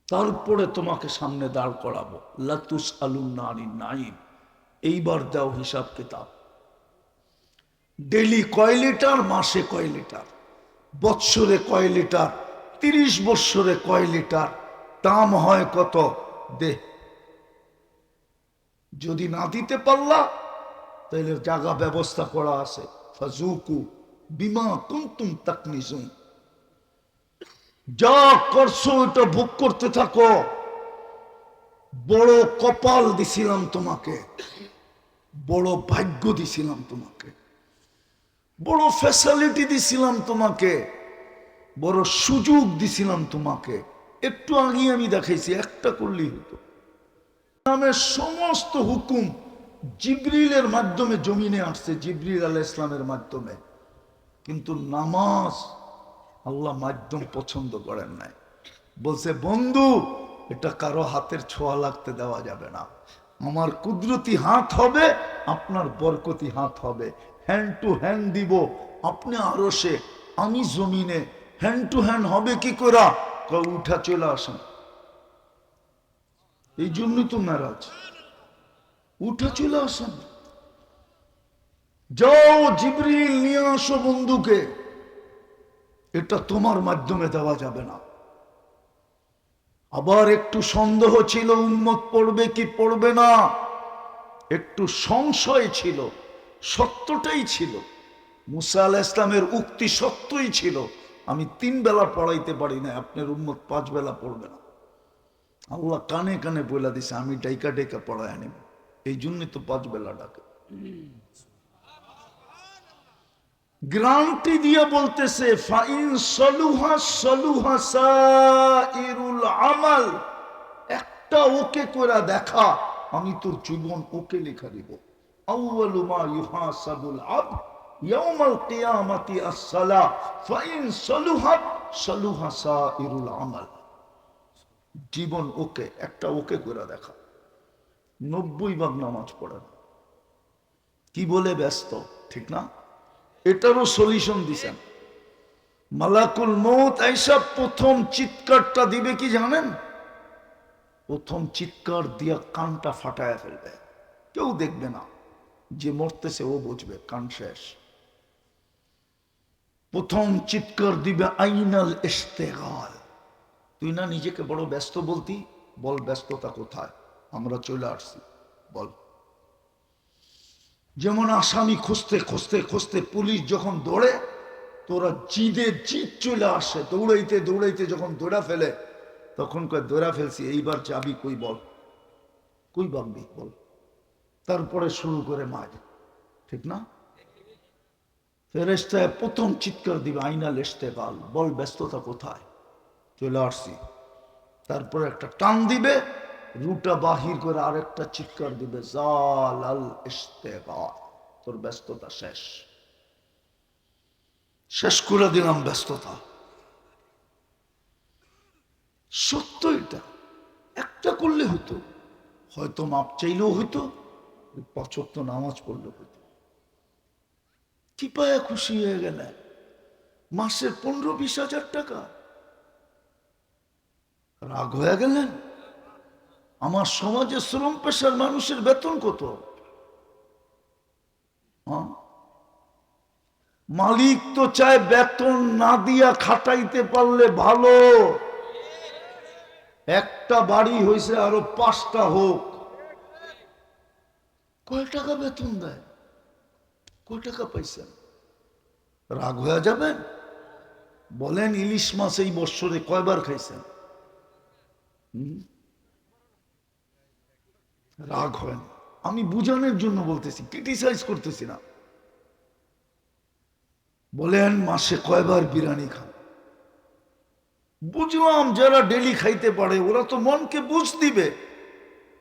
তারপরে তোমাকে সামনে দাঁড় করাবো। লাতুস আলুন্না আনিন নাইম, এইবার দাও হিসাব কিতাব। ডেলি কয় লিটার, মাসে কয় লিটার, বৎসরে কয় লিটার, 30 বৎসরে কয় লিটার, দাম হয় কত, দে। যদি না দিতে পারলা তাহলে জায়গা ব্যবস্থা করা আছে, ফাজুকু বিমা কুনতুম তাকনিজুন, যা করছো ওটা ভোগ করতে থাকো। বড় কপাল দিছিলাম তোমাকে, বড় ভাগ্য দিছিলাম তোমাকে, বড় ফ্যাসিলিটি দিছিলাম তোমাকে, বড় সুযোগ দিছিলাম তোমাকে। একটু আগে আমি দেখাইছি, একটা করলেই হতো। নামের সমস্ত হুকুম জিবরিলের মাধ্যমে জমিনে আসছে, জিবরিল আলাইহিস সালামের মাধ্যমে। কিন্তু নামাজ আল্লাহ মাধ্যম পছন্দ করেন নাই। বলছে বন্ধু, এটা কারো হাতের ছোঁয়া লাগতে দেওয়া যাবে না। আমার কুদরতি হাত হবে, আপনার বরকতি হাত হবে, হ্যান্ড টু হ্যান্ড দিব। আপনি আরশে, আমি জমিনে, হ্যান্ড টু হ্যান্ড হবে কি করে? উঠা চলে আসেন। এই জন্যই তো মেরাজ, উঠা চলে আসেন। যাও জিবরিল নিয়ে আসো বন্ধুকে, এটা তোমার মাধ্যমে দেওয়া যাবে না। আবার একটু সন্দেহ ছিল উম্মত পড়বে কি পড়বে না, একটু সংশয় ছিল, সত্যটাই ছিল। মুসা আলাইহিস সালামের উক্তি সত্যই ছিল, আমি 3 বেলা পড়াইতে পারি না, আপনার উম্মত 5 বেলা পড়বে না। আল্লাহ কানে কানে বলে দিছে, আমি ডাইকা ডাইকা পড়ায় আনিব। এই জন্যই তো 5 বেলা ডাকে। গ্রান্টি দিয়ে বলতেছে, ফাইন সলুহা সলুহা সাইরুল আমাল, একটা ওকে করে দেখা, আমি তোর জীবন ওকে লেখা দিব। আউয়ালু মা ইউহাসাবুল আবদ ইয়াউমাল কিয়ামাতি আস-সালাহ ফাইন সলুহাত সলুহা সাইরুল আমাল। জীবন ওকে, একটা ওকে করে দেখা। 90 ভাগ নামাজ পড়ে না, কি বলে ব্যস্ত, ঠিক না? এটারও সলিউশন দিছেন। মালাকুল মউত আইসা প্রথম চিৎকারটা দিবে কি জানেন? প্রথম চিৎকার দিয়া কানটা ফাটায় ফেলবে, কেউ দেখবে না, যে মরতেছে ও বুঝবে কান শেষ। প্রথম চিৎকার দিবে আইনাল ইশতিগাল। তুই না নিজেকে বড় ব্যস্ত বলতি, বল ব্যস্ততা কোথায়, আমরা চলে আসছি, বল। যেমন আসামি খুঁজতে খুঁজতে খুঁজতে পুলিশ যখন দৌড়ে, তোরা জিদে জিদ চলে আসে, দৌড়াইতে দৌড়াইতে যখন দৌড়া ফেলে, তখন কয় দৌড়া ফেলছি, এইবার যাবি কই, বল কই ভাববি বল। তারপরে শুরু করে মার, ঠিক না? ফেরেশতায় প্রথম চিৎকার দিবে আইনাল ইশতেগাল, বল ব্যস্ততা কোথায়, চলে আসছি। তারপরে একটা টান দিবে, রুটা বাহির করে আরেকটা চিৎকার দিবে, জাল আল ইশতেগাল, তোর ব্যস্ততা শেষ, শেষ করে দিলাম ব্যস্ততা। সত্য এটা, একটা করলে হতো, হয়তো মাপ চাইলেও হইতো, ৫ ওয়াক্ত নামাজ পড়লে হইতো, কি পায়া খুশি হয়ে গেলেন, মাসের ১৫-২০ হাজার টাকা, রাগ হয়ে গেলেন। আমার সমাজে শ্রম পেশার মানুষের বেতন কত? হ্যাঁ? মালিক তো চায় বেতন না দিয়া খাটাইতে পারলে ভালো, একটা বাড়ি হয়েছে আরো ৫টা হোক। কয় টাকা বেতন দেয়, কয় টাকা পাইছেন? রাগ হয়ে যাবেন? বলেন ইলিশ মাছ এই বৎসরে কয়বার খাইছেন? রাগ হয় না, আমি বুঝানোর জন্য বলতেছি, ক্রিটিসাইজ করতেছি না। বলেন মাসে কয়বার বিরিয়ানি খান? বুঝলাম যারা ডেলি খাইতে পারে ওরা তো মনকে বুঝ দিবে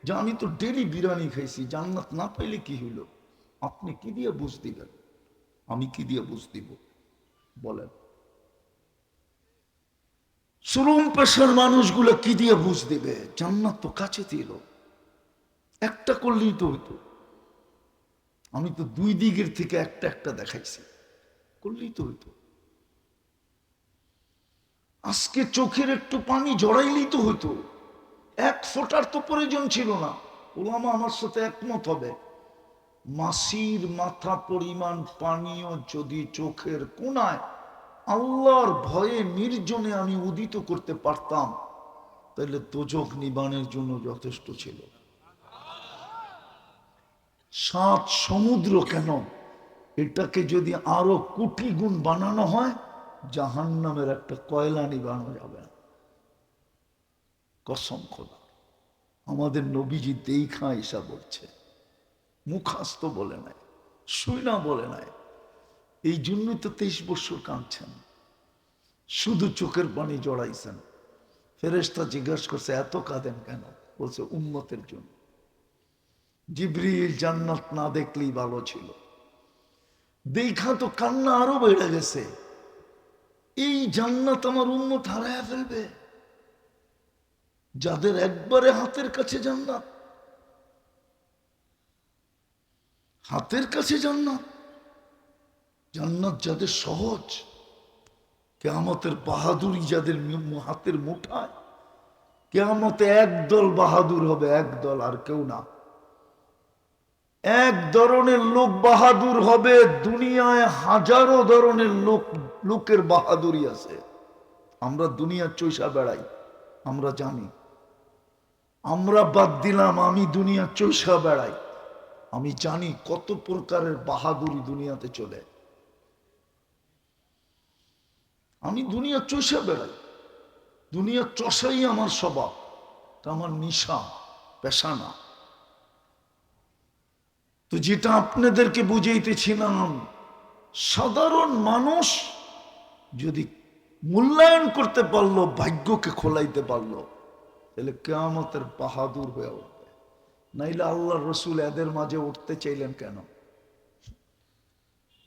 যে আমি তো ডেলি বিরিয়ানি খাইছি, জান্নাত না পাইলে কি হইল? আপনি কি দিয়ে বুঝ দিবেন, আমি কি দিয়ে বুঝ দিব? বলেন শ্রম পেশার মানুষগুলো কি দিয়ে বুঝ দিবে? জান্নাত তো কাছে ছিল, একটা করলেই তো হইতো। আমি তো দুই দিকের থেকে একটা একটা দেখাইছি, করলেই তো হইতো। আজকে চোখের একটু পানি জড়াইলেই তো হইতো, এক ফোঁটার তো প্রয়োজন ছিল না। ওলামা আমার সাথে একমত হবে, মাসির মাথা পরিমাণ পানিও যদি চোখের কোনায় আল্লাহর ভয়ে নির্জনে আমি উদিত করতে পারতাম, তাহলে দোজখ নিবানের জন্য যথেষ্ট ছিল। ৭ সমুদ্র কেন, এটাকে যদি আরো কোটি গুণ বানানো হয়, জাহান্নামের একটা কয়লা নিবানো যাবে না। কসম খোদা, আমাদের নবীজি দেখা ঈসা বলছে, মুখাস্ত বলে নাই, শুইনা বলে নাই। এই জন্যই তো 23 বছর কাঁদছেন, শুধু চোখের পানি জড়াইছেন। ফেরেশতা জিজ্ঞাসা করছে এত কাঁদেন কেন? বলছে উম্মতের জন্য। জিবরিল জান্নাত না দেখলেই ভালো ছিল, দেখা তো কান্না আরো বেড়ে গেছে। এই জান্নাত আমার উম্মত হারায়া ফেলবে, যাদের একবারে হাতের কাছে জান্নাত, হাতের কাছে জান্নাত, জান্নাত যাদের সহজ, কিয়ামতের বাহাদুরি যাদের হাতের মুঠায়, কিয়ামতে একদল বাহাদুর হবে, একদল, আর কেউ না। এক ধরনের লোক বাহাদুর হবে, দুনিয়ায় হাজারো ধরনের লোকের বাহাদুরি আছে। আমরা দুনিয়ার চৈষা বেড়াই, আমরা জানি। আমরা বাদ দিলাম, আমি দুনিয়ার চৈষা বেড়াই, আমি জানি কত প্রকারের বাহাদুরি দুনিয়াতে চলে। আমি দুনিয়ার চৈষা বেড়াই, দুনিয়ার চষাই আমার স্বভাব, তা আমার নিশা, পেশা না। তো যেটা আপনাদেরকে বুঝাইতেছিলাম, সাধারণ মানুষ যদি মূল্যায়ন করতে পারলো, ভাগ্যকে খোলাইতে পারলো, তাহলে কিয়ামতের বাহাদুর হয়ে উঠবে। নাইলে আল্লাহ রসুল এদের মাঝে উঠতে চাইলেন কেন?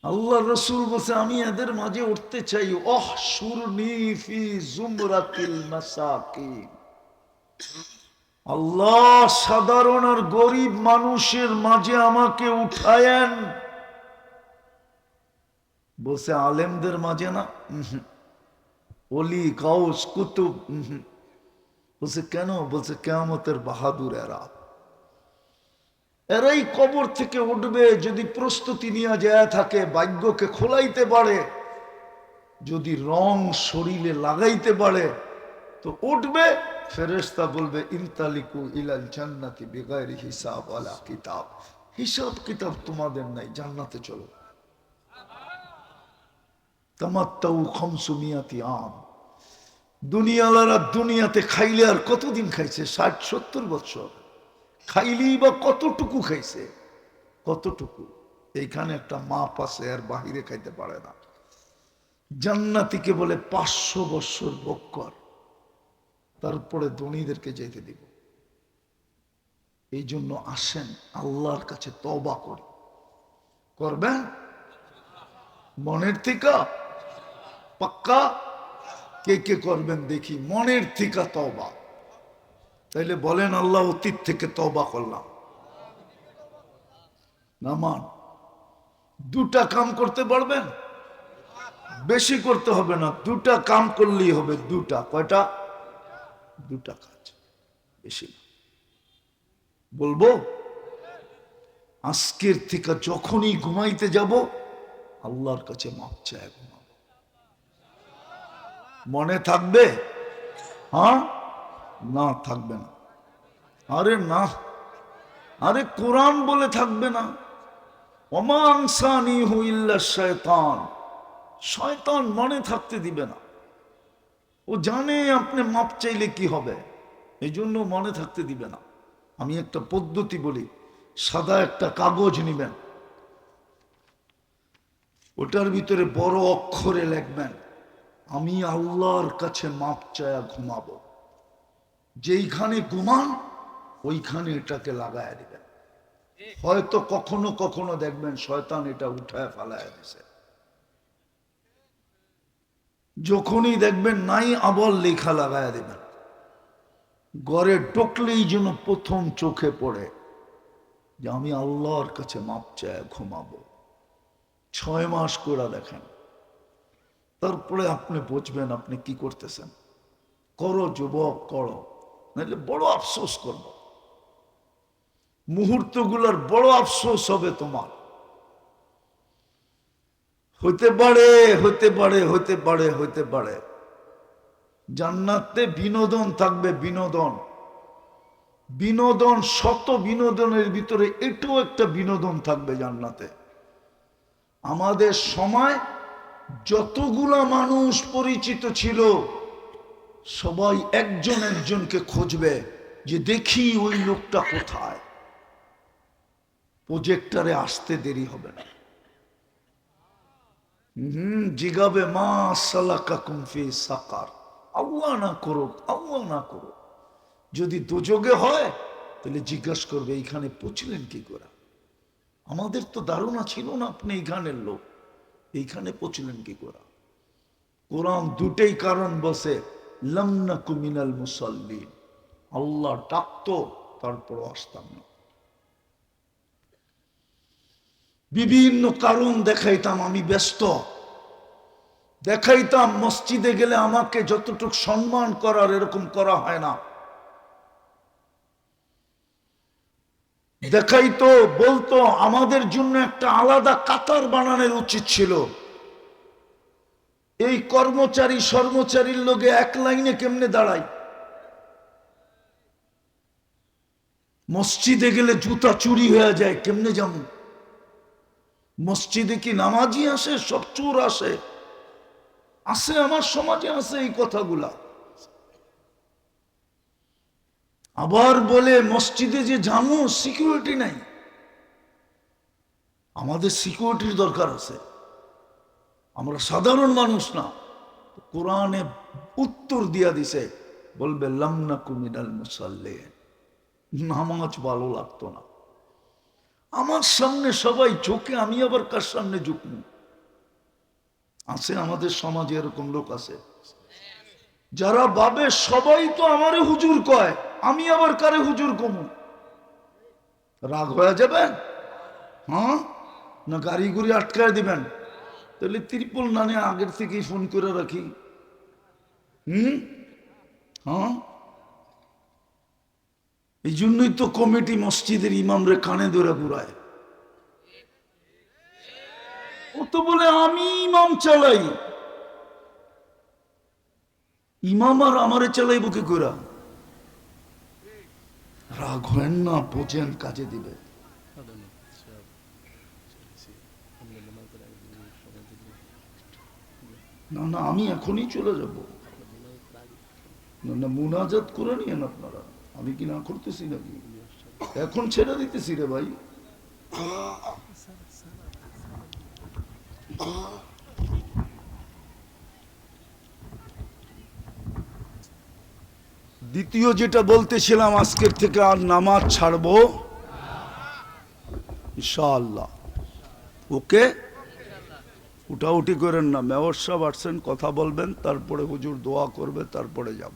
আল্লাহ রসুল বলছে আমি এদের মাঝে উঠতে চাই, ওহ সুরনি ফি জুমরাতিল মাসাকিন। আল্লাহ সাধারণ আর গরিব মানুষের মাঝে আমাকে উঠায়েন। বলছে আলেমদের মাঝে না, ওলি গাউস কুতুব, বলছে কেন? বলছে কিয়ামতের বাহাদুর এরা, এরাই কবর থেকে উঠবে যদি প্রস্তুতি নিয়ে যায় থাকে, ভাগ্যকে খোলাইতে পারে, যদি রং শরীরে লাগাইতে পারে তো উঠবে। ফেরেশতা বলবে ইনতালিকু ইলাল জান্নাতি বিগাইরি হিসাব ওয়ালা কিতাব, হিসাব কিতাব তোমাদের নাই, জান্নাতে চলো। তামাত্তাউ খামসুমিয়াতি আম। দুনিয়ালারা দুনিয়াতে খাইলে আর কতদিন খাইছে? 60-70 বছর। খাইলেই বা কতটুকু খাইছে? কতটুকু? এইখানে একটা মাপ আছে, আর বাহিরে খাইতে পারে না। জান্নাতীকে বলে 500 বৎসর ভোগ কর, তারপরে ধনীদেরকে যেতে দিব। এই জন্য আসেন আল্লাহর কাছে তওবা করি। করবেন মনের থেকে? পাক্কা? কে কে করবেন দেখি মনের থেকে তওবা? তাইলে বলেন আল্লাহ অতীত থেকে তওবা করলাম। নামান দুটা কাম করতে পারবেন? বেশি করতে হবে না, দুটা কাম করলেই হবে। দুটা, কয়টা? দুটা কাজ, বেশি না। বলবো আজকের থেকে যখনই ঘুমাইতে যাব আল্লাহর কাছে মাপ চায় ঘুমাবো। মনে থাকবে? হ্যাঁ না থাকবে না? আরে না, আরে কোরআন বলে থাকবে না। ওমা আনসানিহু ইল্লা শায়তান, শয়তান মনে থাকতে দিবে না। ও জানে আপনি মাপ চাইলে কি হবে, এই জন্য মনে থাকতে দিবে না। আমি একটা পদ্ধতি বলি, সাদা একটা কাগজ নিবেন, ওটার ভিতরে বড় অক্ষরে লিখবেন আমি আল্লাহর কাছে মাপ চায়া ঘুমাবো। যেইখানে ঘুমান ওইখানে এটাকে লাগায় দিবেন। হয়তো কখনো কখনো দেখবেন শয়তান এটা উঠায় ফেলায় দিছে। যখনই দেখবেন নাই আবার লেখা লাগায় দিবেন। ঘরে ঢুকলেই যেন প্রথম চোখে পড়ে যে আমি আল্লাহর কাছে মাপ চায় ঘুমাবো। 6 মাস করে দেখেন, তারপরে আপনি বুঝবেন আপনি কি করতেছেন। করো যুবক, করো, নাহলে বড় আফসোস করব। মুহূর্তগুলোর বড় আফসোস হবে তোমার। হইতে পারে হইতে পারে হইতে পারে হইতে পারে জান্নাতে বিনোদন থাকবে, বিনোদন। বিনোদন, শত বিনোদনের ভিতরে এটাও একটা বিনোদন থাকবে জান্নাতে। আমাদের সময় যতগুলা মানুষ পরিচিত ছিল সবাই একজন একজনকে খুঁজবে যে দেখি ওই লোকটা কোথায়। প্রজেক্টরে আসতে দেরি হবে না। জিগাবে মা সালাকাকুম ফি সাকার, আল্লাহ না করুক, আল্লাহ না করুক। যদি দুযোগে হয় তাহলে জিজ্ঞাসা করবে এইখানে পৌঁছলেন কি করে? আমাদের তো ধারণা ছিল না আপনি এইখানের লোক, এইখানে পৌঁছলেন কি করে? কোরআন দুটেই কারণ বসে, লাম নাকু মিনাল মুসাল্লিন, আল্লাহ ডাকতো তারপর আসতাম না। বিভিন্ন কারণ দেখাইতাম, আমি ব্যস্ত, দেখাইতাম মসজিদে গেলে আমাকে যতটুকু সম্মান করার এরকম করা হয় না। দেখাইতো, বলতো আমাদের জন্য একটা আলাদা কাতার বানানোর উচিত ছিল। এই কর্মচারী সর্মচারীর লোকে এক লাইনে কেমনে দাঁড়াই? মসজিদে গেলে জুতা চুরি হয়ে যায়, কেমনে যাবো? মসজিদে কি নামাজি আসে? সব চোর আসে? আছে, আমার সমাজে আছে এই কথাগুলা। আবার বলে মসজিদে যে জানো সিকিউরিটি নাই। আমাদের সিকিউরিটির দরকার আছে, আমরা সাধারণ মানুষ না। কোরআনে উত্তর দিয়া দিছে, বলবে লাম নাকু মিনাল মুসাল্লিন, নামাজ ভালো লাগতো না। আমার সামনে সবাই ঝুঁকে, আমি আবার কার সামনে ঝুঁকবো? আছে আমাদের সমাজে এরকম লোক আছে যারা ভাবে সবাই তো আমারে হুজুর কয়, আমি আবার কারে হুজুর কমু? রাগ হয়ে যাবেন? হ্যাঁ, না গাড়ি গুড়ি আটকায় দিবেন? তাহলে ত্রিপল নানে আগের থেকেই ফোন করে রাখি। হ্যাঁ, এই জন্যই তো কমিটি মসজিদের ইমামরে কানে ধরে ঘুরায়। ও তো বলে আমি ইমাম চালাই, ইমাম আর আমারে চালাইব কি করে? রাগ হয় না, বোঝেন, কাজে দিবে। না না, আমি এখনই চলে যাব। না না, মুনাজাত করে নিয়েন আপনারা, আমি কি না করতেছি নাকি? এখন ছেড়ে দিতেছি রে ভাই। দ্বিতীয় যেটা বলতেছিলাম, আজকের থেকে আর নামাজ ছাড়বো ইনশাআল্লাহ। ওকে, উঠাউঠি করেন না। মেয়র সাহেব আসছেন, কথা বলবেন, তারপরে হুজুর দোয়া করবে, তারপরে যাব।